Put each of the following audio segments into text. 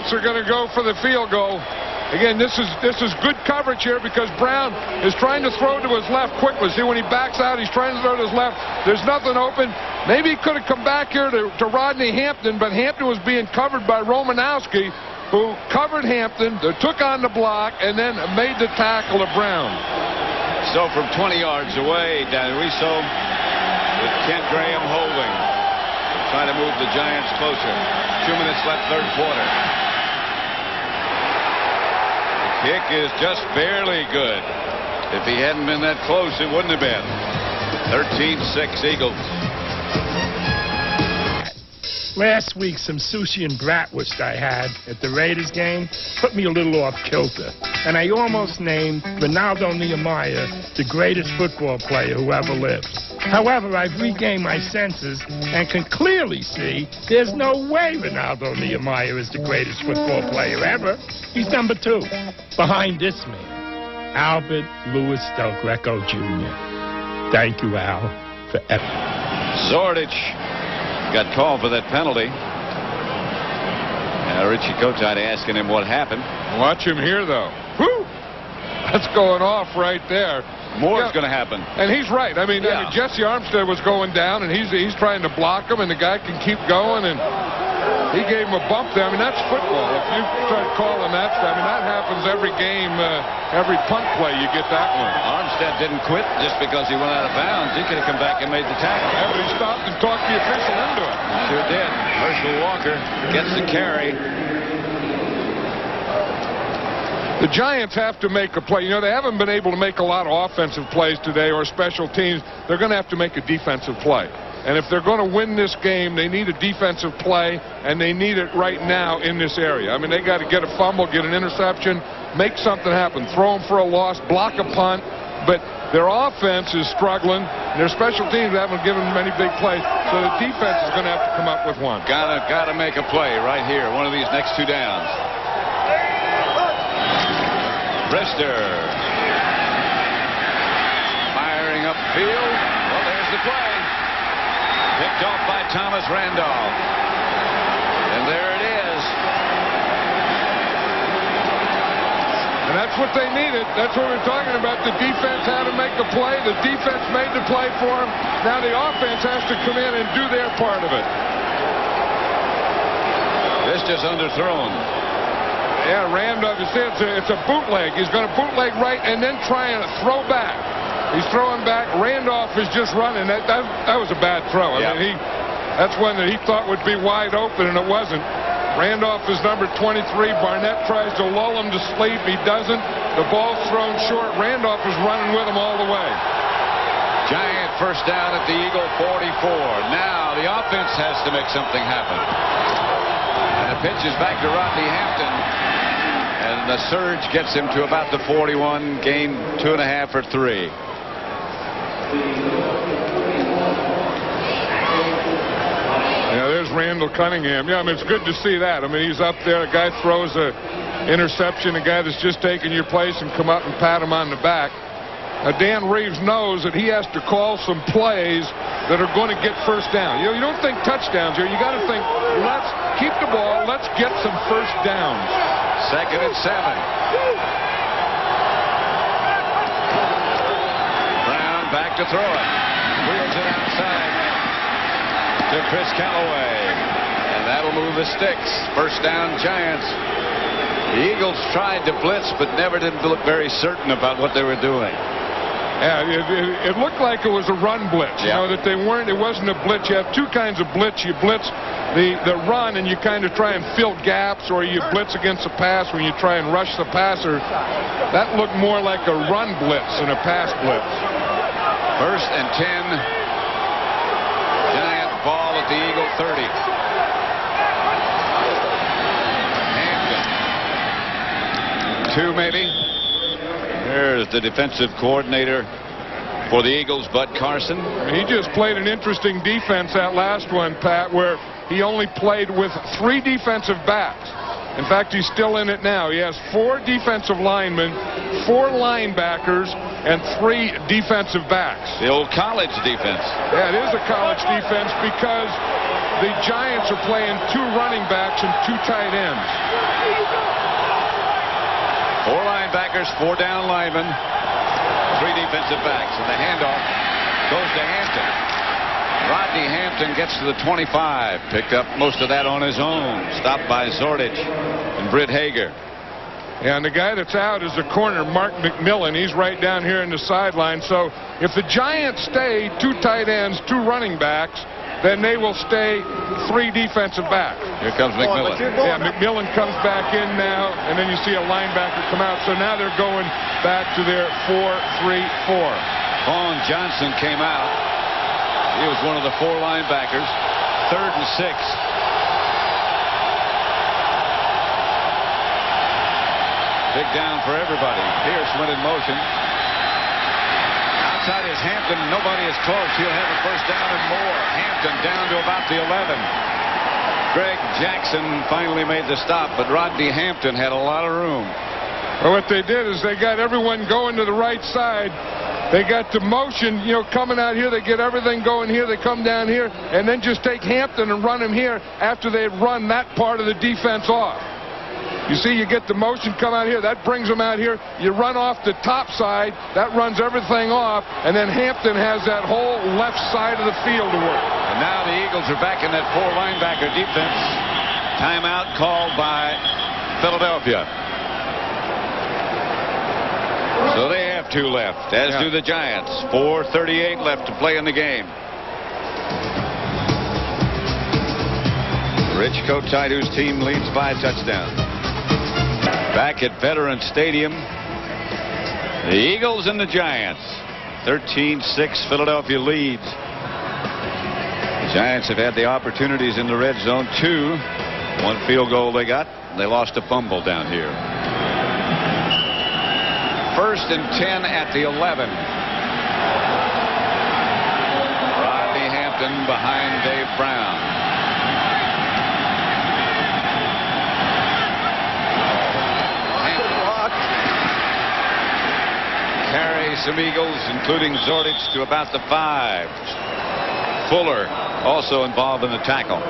Giants are going to go for the field goal. Again, this is good coverage here because Brown is trying to throw to his left quickly. See, when he backs out, he's trying to throw to his left. There's nothing open. Maybe he could have come back here to Rodney Hampton, but Hampton was being covered by Romanowski, who covered Hampton, took on the block, and then made the tackle of Brown. So from 20 yards away, Danwiso with Kent Graham holding. Trying to move the Giants closer. 2 minutes left, third quarter. Kick is just barely good. If he hadn't been that close, it wouldn't have been. 13-6 Eagles. Last week, some sushi and bratwurst I had at the Raiders game put me a little off kilter, and I almost named Ronaldo Nehemiah the greatest football player who ever lived. However, I've regained my senses and can clearly see there's no way Ronaldo Nehemiah is the greatest football player ever. He's number 2, behind this man, Albert Louis Del Greco Jr. Thank you, Al, for everything. Zordich got called for that penalty. Richie Kotite asking him what happened. Watch him here, though. Woo! That's going off right there. More's going to happen. And he's right. I mean, Jesse Armstead was going down, and he's trying to block him, and the guy can keep going, and he gave him a bump there. I mean, that's football. If you start calling that, I mean, that happens every game, every punt play, you get that one. Armstead didn't quit just because he went out of bounds. He could have come back and made the tackle. Yeah, but he stopped and talked the official into it. Sure did. Herschel Walker gets the carry. The Giants have to make a play. You know, they haven't been able to make a lot of offensive plays today or special teams. They're going to have to make a defensive play. And if they're going to win this game, they need a defensive play, and they need it right now in this area. I mean, they got to get a fumble, get an interception, make something happen, throw them for a loss, block a punt. But their offense is struggling. Their special teams haven't given them many big plays, so the defense is going to have to come up with one. Gotta make a play right here. One of these next 2 downs. Brister firing upfield. Well, there's the play. Picked off by Thomas Randolph. And there it is. And that's what they needed. That's what we're talking about. The defense had to make the play. The defense made the play for them. Now the offense has to come in and do their part of it. This just underthrown. Yeah, Randolph, it's a bootleg. He's going to bootleg right and then try and throw back. He's throwing back. Randolph is just running. That was a bad throw. I mean, that's one that he thought would be wide open, and it wasn't. Randolph is number 23. Barnett tries to lull him to sleep. He doesn't. The ball's thrown short. Randolph is running with him all the way. Giant first down at the Eagle 44. Now the offense has to make something happen. And the pitch is back to Rodney Hampton. And the surge gets him to about the 41. Gain 2.5 or 3. Yeah, there's Randall Cunningham. Yeah, I mean, it's good to see that. I mean, he's up there. A guy throws a interception. A guy that's just taking your place and come up and pat him on the back. Dan Reeves knows that he has to call some plays that are going to get first down. You know, you don't think touchdowns here. You got to think, let's keep the ball. Let's get some first downs. 2nd and 7. Brown back to throw it. Wheels it outside to Chris Callaway. And that'll move the sticks. First down, Giants. The Eagles tried to blitz, but never did look very certain about what they were doing. Yeah, it looked like it was a run blitz. You know, that they weren't. It wasn't a blitz. You have 2 kinds of blitz. You blitz the run, and you kind of try and fill gaps, or you blitz against the pass when you try and rush the passer. That looked more like a run blitz than a pass blitz. 1st and 10. Giant ball at the Eagle 30. Hampton. 2 maybe. There's the defensive coordinator for the Eagles, Bud Carson. He just played an interesting defense that last one, Pat, where he only played with 3 defensive backs. In fact, he's still in it now. He has 4 defensive linemen, 4 linebackers, and 3 defensive backs. The old college defense. Yeah, it is a college defense because the Giants are playing 2 running backs and 2 tight ends. 4 linebackers, 4 down linemen, 3 defensive backs, and the handoff goes to Hampton. Rodney Hampton gets to the 25, picked up most of that on his own, stopped by Zordich and Britt Hager. Yeah, and the guy that's out is the corner, Mark McMillan. He's right down here in the sideline. So if the Giants stay 2 tight ends, 2 running backs, then they will stay 3 defensive backs. Here comes McMillan. Yeah, McMillan comes back in now, and then you see a linebacker come out. So now they're going back to their 4-3-4. Vaughn Johnson came out. He was one of the 4 linebackers. 3rd and 6. Big down for everybody. Pierce went in motion. Outside is Hampton. Nobody is close. He'll have a first down and more. Hampton down to about the 11. Greg Jackson finally made the stop, but Rodney Hampton had a lot of room. Well, what they did is they got everyone going to the right side. They got the motion, coming out here. They get everything going here. They come down here and then just take Hampton and run him here after they've run that part of the defense off. You see, you get the motion come out here. That brings them out here. You run off the top side. That runs everything off. And then Hampton has that whole left side of the field to work. And now the Eagles are back in that 4 linebacker defense. Timeout called by Philadelphia. So they have 2 left, as do the Giants. 4:38 left to play in the game. Rich Kotite, whose team leads by a touchdown. Back at Veterans Stadium, the Eagles and the Giants. 13-6 Philadelphia leads. The Giants have had the opportunities in the red zone. 2. 1 field goal they got. They lost a fumble down here. 1st and 10 at the 11. Rodney Hampton behind Dave Brown. Carry some Eagles, including Zordich, to about the 5. Fuller also involved in the tackle.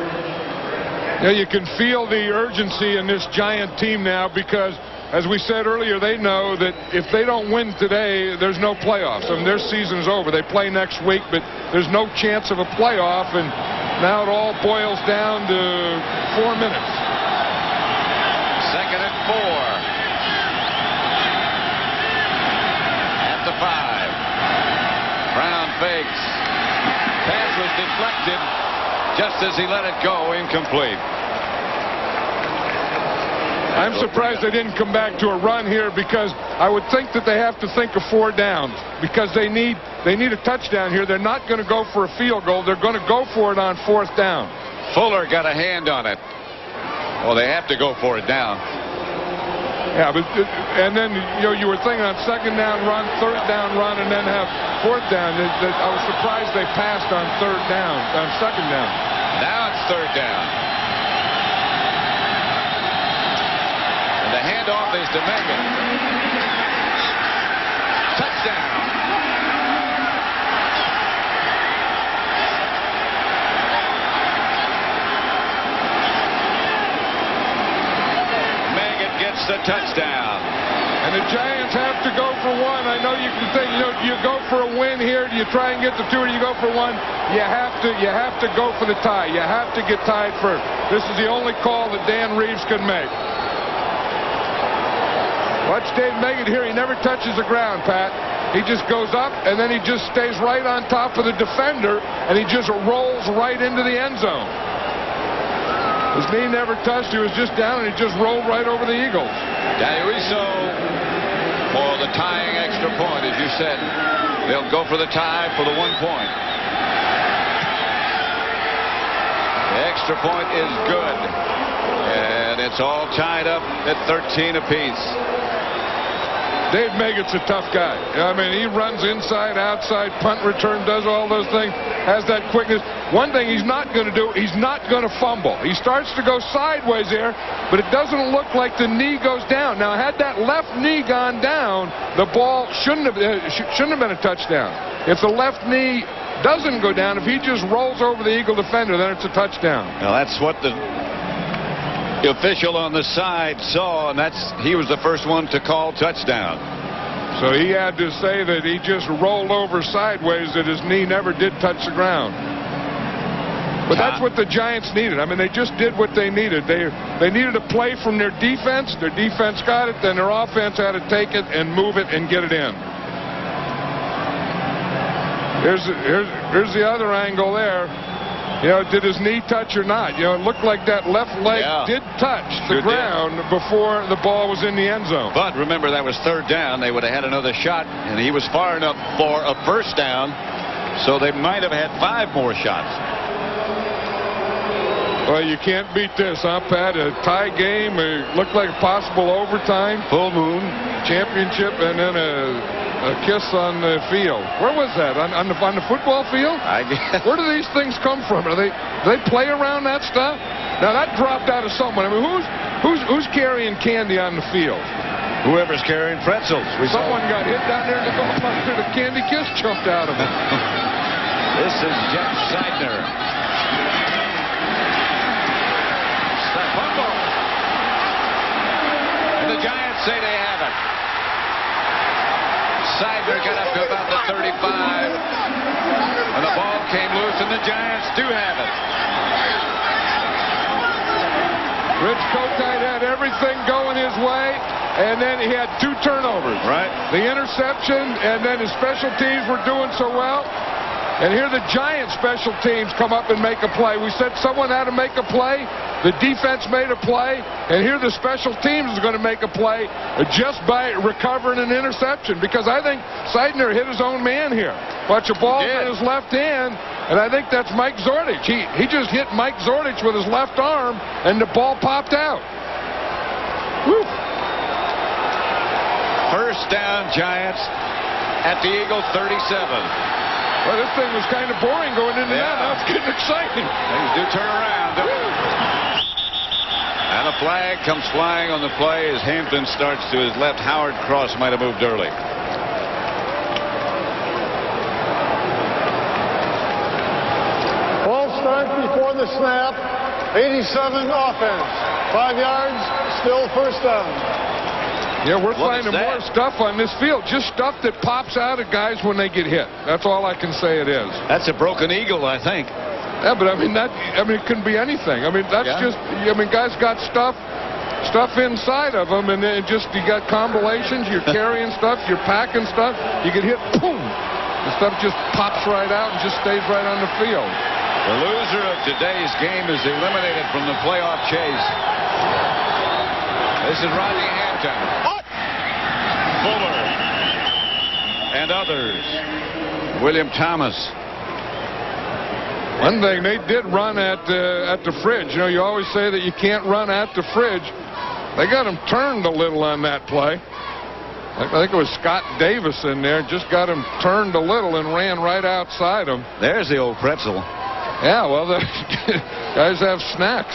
Yeah, you can feel the urgency in this Giant team now because, as we said earlier, they know that if they don't win today, there's no playoffs. I mean, their season's over. They play next week, but there's no chance of a playoff, and now it all boils down to 4 minutes. 2nd and 4. 5. Brown fakes. Pass was deflected just as he let it go, incomplete. I'm surprised they didn't come back to a run here because I would think that they have to think of 4 downs because they need a touchdown here. They're not going to go for a field goal. They're going to go for it on 4th down. Fuller got a hand on it. Well, they have to go for it down. Yeah, but and then you were thinking on 2nd down run, 3rd down run, and then have 4th down. I was surprised they passed on 3rd down, on 2nd down. Now it's 3rd down, and the handoff is to Megan. Touchdown. The touchdown. And the Giants have to go for 1. I know you can think, you go for a win here. Do you try and get the 2 or you go for 1? You have to go for the tie. You have to get tied first. This is the only call that Dan Reeves can make. Watch Dave Megan here. He never touches the ground, Pat. He just goes up and then he just stays right on top of the defender and he just rolls right into the end zone. His knee never touched. He was just down, and he just rolled right over the Eagles. Danny Rizzo for the tying extra point, as you said. They'll go for the tie for the 1 point. The extra point is good. And it's all tied up at 13 apiece. Dave Megan's a tough guy. I mean, he runs inside, outside, punt return, does all those things, has that quickness. One thing he's not going to do, he's not going to fumble. He starts to go sideways there, but it doesn't look like the knee goes down. Now, had that left knee gone down, the ball shouldn't have been a touchdown. If the left knee doesn't go down, if he just rolls over the Eagle defender, then it's a touchdown. Now that's what the official on the side saw, and he was the first one to call touchdown. So he had to say that he just rolled over sideways, that his knee never did touch the ground. But that's what the Giants needed. I mean, they just did what they needed. They needed a play from their defense. Their defense got it. Then their offense had to take it and move it and get it in. Here's the other angle there. You know, did his knee touch or not? You know, it looked like that left leg did touch the ground before the ball was in the end zone. But remember, that was third down. They would have had another shot, and he was far enough for a first down, so they might have had 5 more shots. Well, you can't beat this, huh, Pat? A tie game, it looked like possible overtime. Full moon. Championship, and then a kiss on the field. Where was that? On the football field? I guess. Where do these things come from? Do they play around that stuff? Now, that dropped out of someone. I mean, who's carrying candy on the field? Whoever's carrying pretzels. Someone got hit down there, and the candy kiss jumped out of him. This is Jeff Seidner. And the Giants say they have it. Seidner got up to about the 35, and the ball came loose, and the Giants do have it. Rich Kotite had everything going his way, and then he had 2 turnovers. Right. The interception, and then his special teams were doing so well. And here the Giants special teams come up and make a play. We said someone had to make a play. The defense made a play. And here the special teams is going to make a play just by recovering an interception. Because I think Seidner hit his own man here. Watch a ball in his left hand. And I think that's Mike Zordich. He just hit Mike Zordich with his left arm, and the ball popped out. Whew. First down, Giants at the Eagle 37. Well, this thing was kind of boring going into that. Now it's getting exciting. Things do turn around. And a flag comes flying on the play as Hampton starts to his left. Howard Cross might have moved early. Ball start before the snap. 87 offense. 5 yards, still first down. Yeah, we're finding more stuff on this field. Just stuff that pops out at guys when they get hit. That's all I can say it is. That's a broken eagle, I think. Yeah, but I mean, it can be anything. I mean, that's just, I mean, guys got stuff inside of them, and then you got combinations, you're carrying stuff, you're packing stuff, you get hit, boom. The stuff just pops right out and just stays right on the field. The loser of today's game is eliminated from the playoff chase. This is Rodney Hampton, Fuller, and others. William Thomas. One thing, they did run at the fridge. You know, you always say that you can't run at the fridge. They got him turned a little on that play. I think it was Scott Davis in there. Just got him turned a little and ran right outside him. There's the old pretzel. Yeah, well, the guys have snacks.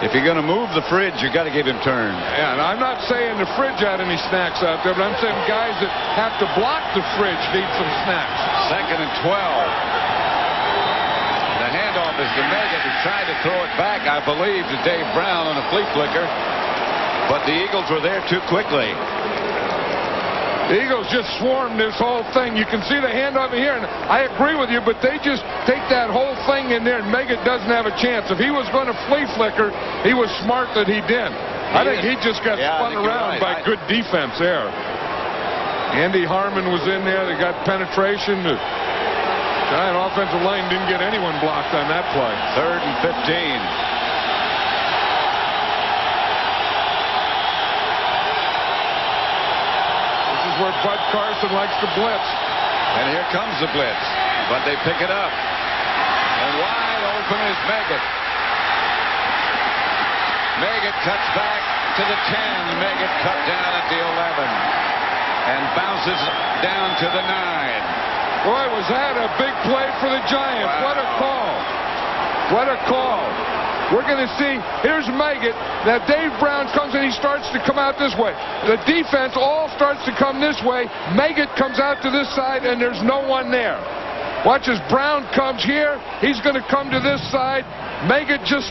If you're going to move the fridge, you got to give him turn. Yeah, and I'm not saying the fridge had any snacks out there, but I'm saying guys that have to block the fridge need some snacks. 2nd and 12. The handoff is to Meggett, who tried to throw it back, I believe, to Dave Brown on a flea flicker. But the Eagles were there too quickly. The Eagles just swarmed this whole thing. You can see the handoff here, and I agree with you, but they just take that whole thing in there, and Meggett doesn't have a chance. If he was going to flea flicker, he was smart that he didn't. I think he just got spun around by good defense there. Andy Harmon was in there. They got penetration. The Giant offensive line didn't get anyone blocked on that play. 3rd and 15. Where Bud Carson likes to blitz. And here comes the blitz. But they pick it up. And wide open is Meggett. Meggett cuts back to the 10. Meggett cut down at the 11. And bounces down to the 9. Boy, was that a big play for the Giants. Wow. What a call. What a call. We're going to see, here's Meggett. Now Dave Brown comes and he starts to come out this way. The defense all starts to come this way. Meggett comes out to this side and there's no one there. Watch as Brown comes here. He's going to come to this side. Make it just